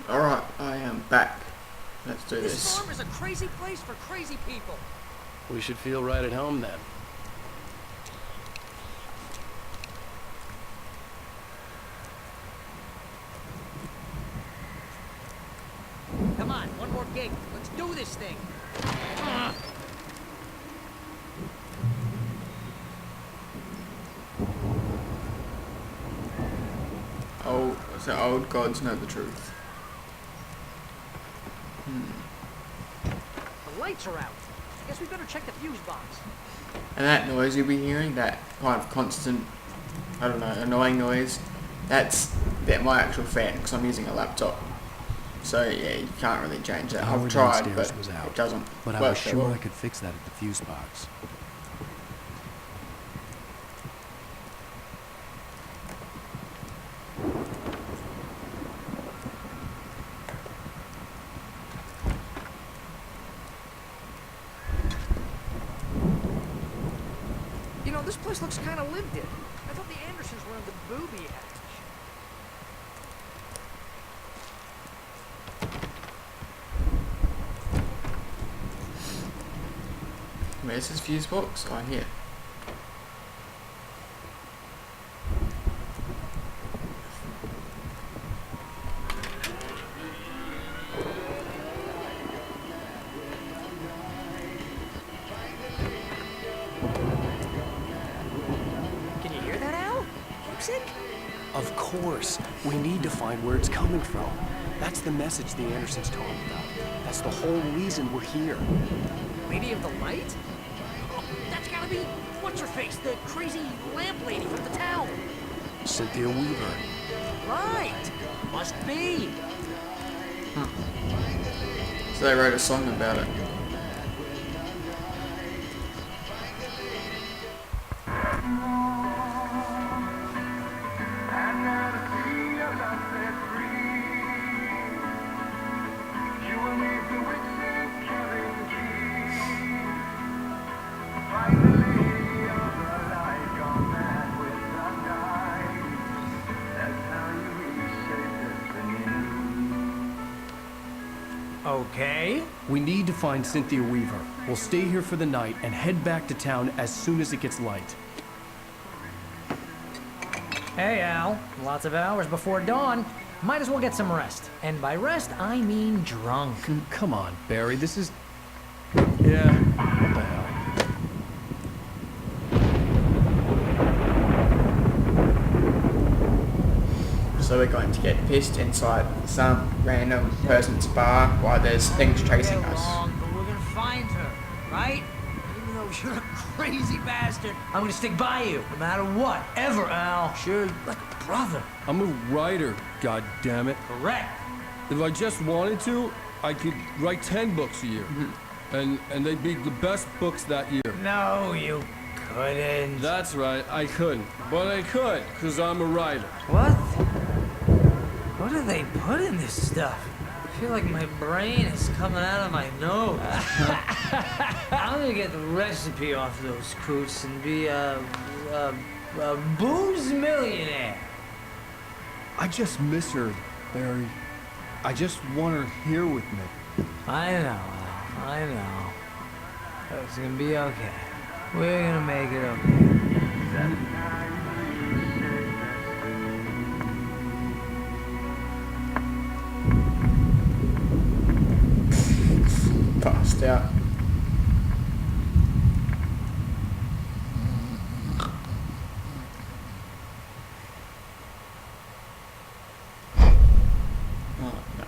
Alright, I am back. Let's do This this. farm is a crazy place for crazy people. We should feel right at home then. Come on, one more gig. Let's do this thing. Oh, so old gods know the truth. The lights are out. I guess we better check the fuse box. And that noise you'll be hearing, that kind of constant, I don't know, annoying noise, that's my actual fan, because I'm using a laptop. So yeah, you can't really change that. Power I've tried, downstairs but was out, it doesn't but I work was that sure well. I could fix that at the fuse box. You know, this place looks kind of lived in. I thought the Andersons were in the booby hatch. Where's this fuse box? Oh, here. Can you hear that, Al? Music? Of course. We need to find where it's coming from. That's the message the Andersons told me about. That's the whole reason we're here. Lady of the Light? Oh, that's gotta be what's-her-face, the crazy lamp lady from the town. Cynthia Weaver. Right. Must be. So they wrote a song about it. Okay. We need to find Cynthia Weaver. We'll stay here for the night and head back to town as soon as it gets light. Hey, Al. Lots of hours before dawn. Might as well get some rest. And by rest, I mean drunk. Come on, Barry, this is... Yeah, what the hell? So we're going to get pissed inside some random person's bar while there's things chasing Get us. along, but we're gonna find her, right? Even though you're a crazy bastard, I'm gonna stick by you, no matter what, ever, Al. Sure, like a brother. I'm a writer, god damn it. Correct. If I just wanted to, I could write 10 books a year. And they'd be the best books that year. No, you couldn't. That's right, I couldn't. But I could, because I'm a writer. What? What do they put in this stuff? I feel like my brain is coming out of my nose. I'm gonna get the recipe off those coots and be a booze millionaire. I just miss her, Barry. I just want her here with me. I know, Al, I know. It's gonna be okay. We're gonna make it okay. Passed out. Oh no.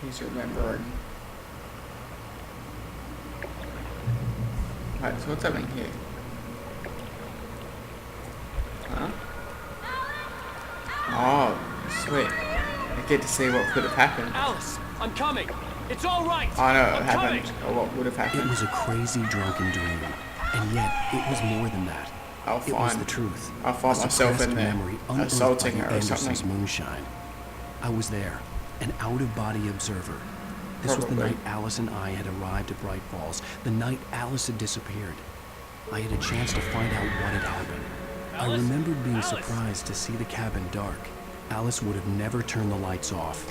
He's remembering. Right, so what's happening here? Huh? Oh, sweet. I get to see what could have happened. Alice, I'm coming. It's all right. I know I'm what happened, coming. or what would have It happened. was a crazy drunken dream, and yet it was more than that. I'll It was the find truth. I'll find A myself suppressed in there memory unearthed assaulting by her the or Anderson's something. moonshine. I was there, an out-of-body observer. This was the Probably. night Alice and I had arrived at Bright Falls, the night Alice had disappeared. I had a chance to find out what had happened. I Alice? remembered being Alice? surprised to see the cabin dark. Alice would have never turned the lights off.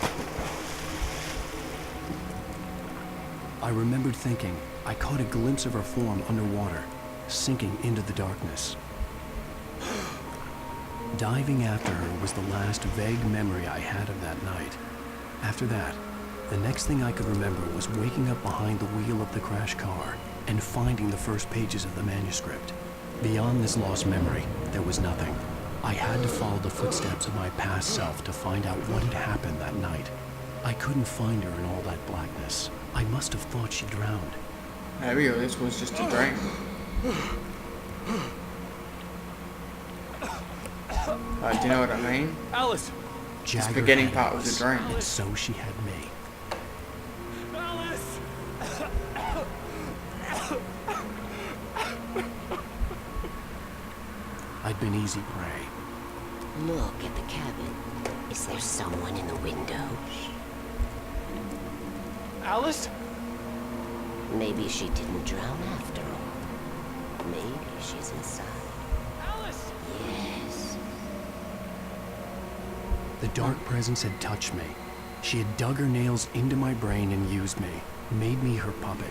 I remembered thinking I caught a glimpse of her form underwater, sinking into the darkness. Diving after her was the last vague memory I had of that night. After that, the next thing I could remember was waking up behind the wheel of the crash car and finding the first pages of the manuscript. Beyond this lost memory, there was nothing. I had to follow the footsteps of my past self to find out what had happened that night. I couldn't find her in all that blackness. I must have thought she drowned. Maybe this was just a dream. Do you know what I mean? Alice! This Jagger beginning had part was Alice, a dream. and so she had me. Alice! I'd been easy prey. Look at the cabin. Is there someone in the window? Alice? Maybe she didn't drown after all. Maybe she's inside. Alice! Yes. The dark presence had touched me. She had dug her nails into my brain and used me, made me her puppet.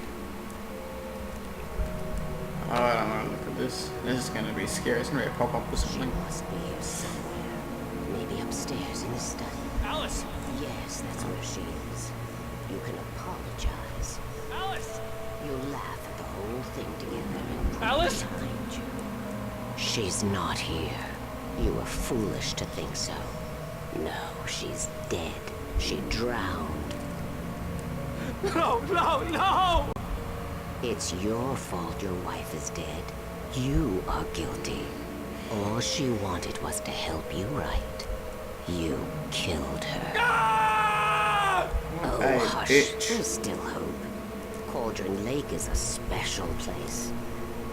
Oh, I don't want to look at this. This is going to be scary. It's going to be a pop-up or She something. must be here somewhere. Maybe upstairs in the study. Alice! Yes, that's where she is. You can apologize. Alice! You'll laugh at the whole thing together and put Alice? it behind you. She's not here. You were foolish to think so. No, she's dead. She drowned. No, no, no! It's your fault your wife is dead. You are guilty. All she wanted was to help you right. You killed her. Ah! Oh, Hey, hush. bitch. There's still hope. Cauldron Lake is a special place.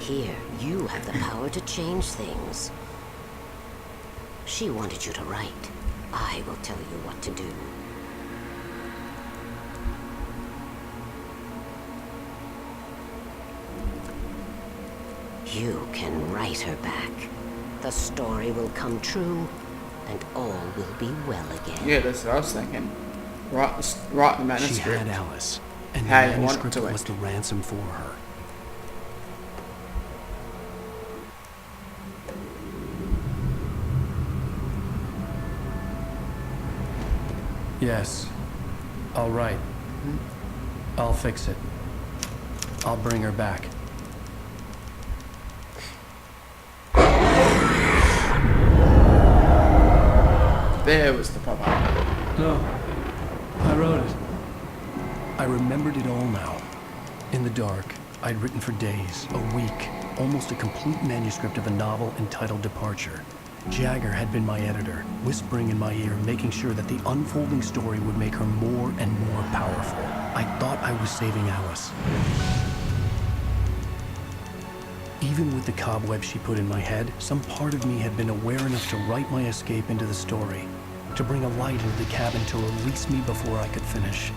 Here, you have the power to change things. She wanted you to write. I will tell you what to do. You can write her back. The story will come true, and all will be well again. Yeah, that's what I was thinking. Write the She manuscript. had Alice, and the How you want manuscript to was it. the ransom for her. Yes. All right. I'll fix it. I'll bring her back. There was the pop-up. No, I wrote it. I remembered it all now. In the dark, I'd written for days, a week, almost a complete manuscript of a novel entitled Departure. Jagger had been my editor, whispering in my ear, making sure that the unfolding story would make her more and more powerful. I thought I was saving Alice. Even with the cobweb she put in my head, some part of me had been aware enough to write my escape into the story, to bring a light into the cabin to release me before I could finish,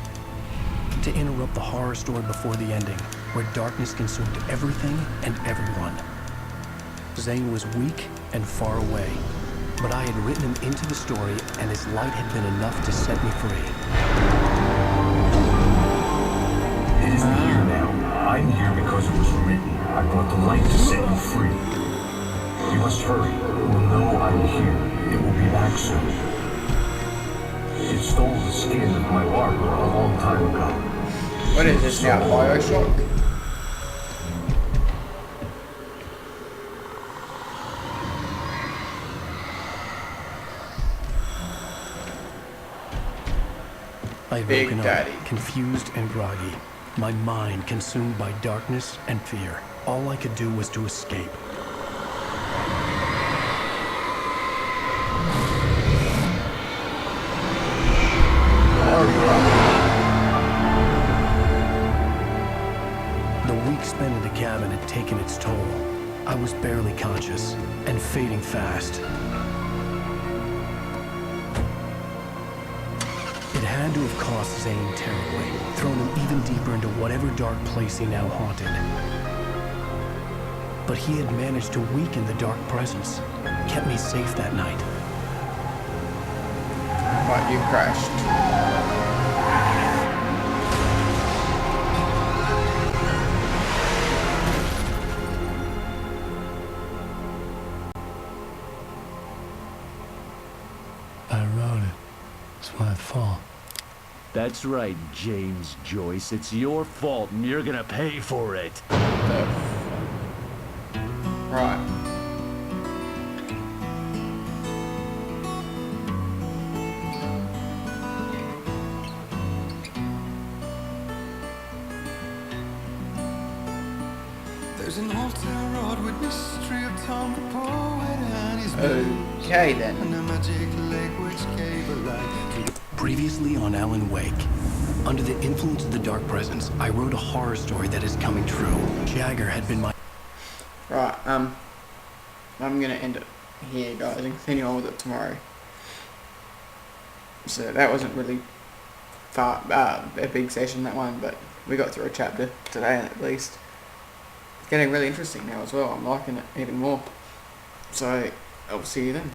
to interrupt the horror story before the ending, where darkness consumed everything and everyone. Zane was weak and far away, but I had written him into the story, and his light had been enough to set me free. It isn't here now. I'm here because it was written. I brought the light to set you free. You must hurry. We'll know I'm here. It will be back soon. It stole the skin of my art a long time ago. What is this now? Bioshock? I had Big woken Daddy. up, confused and groggy, my mind consumed by darkness and fear. All I could do was to escape. The week spent in the cabin had taken its toll. I was barely conscious and fading fast. It had to have cost Zane terribly, thrown him even deeper into whatever dark place he now haunted. But he had managed to weaken the dark presence, kept me safe that night. But you crashed. I wrote it. It's my fault. That's right, James Joyce. It's your fault, and you're gonna pay for it. Right. There's an old town road with mystery of Tom the poet and his men, Okay then. and a magic lake which gave a light to the Previously on Alan Wake, under the influence of the dark presence, I wrote a horror story that is coming true. Jagger had been my... Right, I'm gonna end it here, guys, and continue on with it tomorrow. So that wasn't really a big session, that one, but we got through a chapter today at least. It's getting really interesting now as well. I'm liking it even more. So I'll see you then.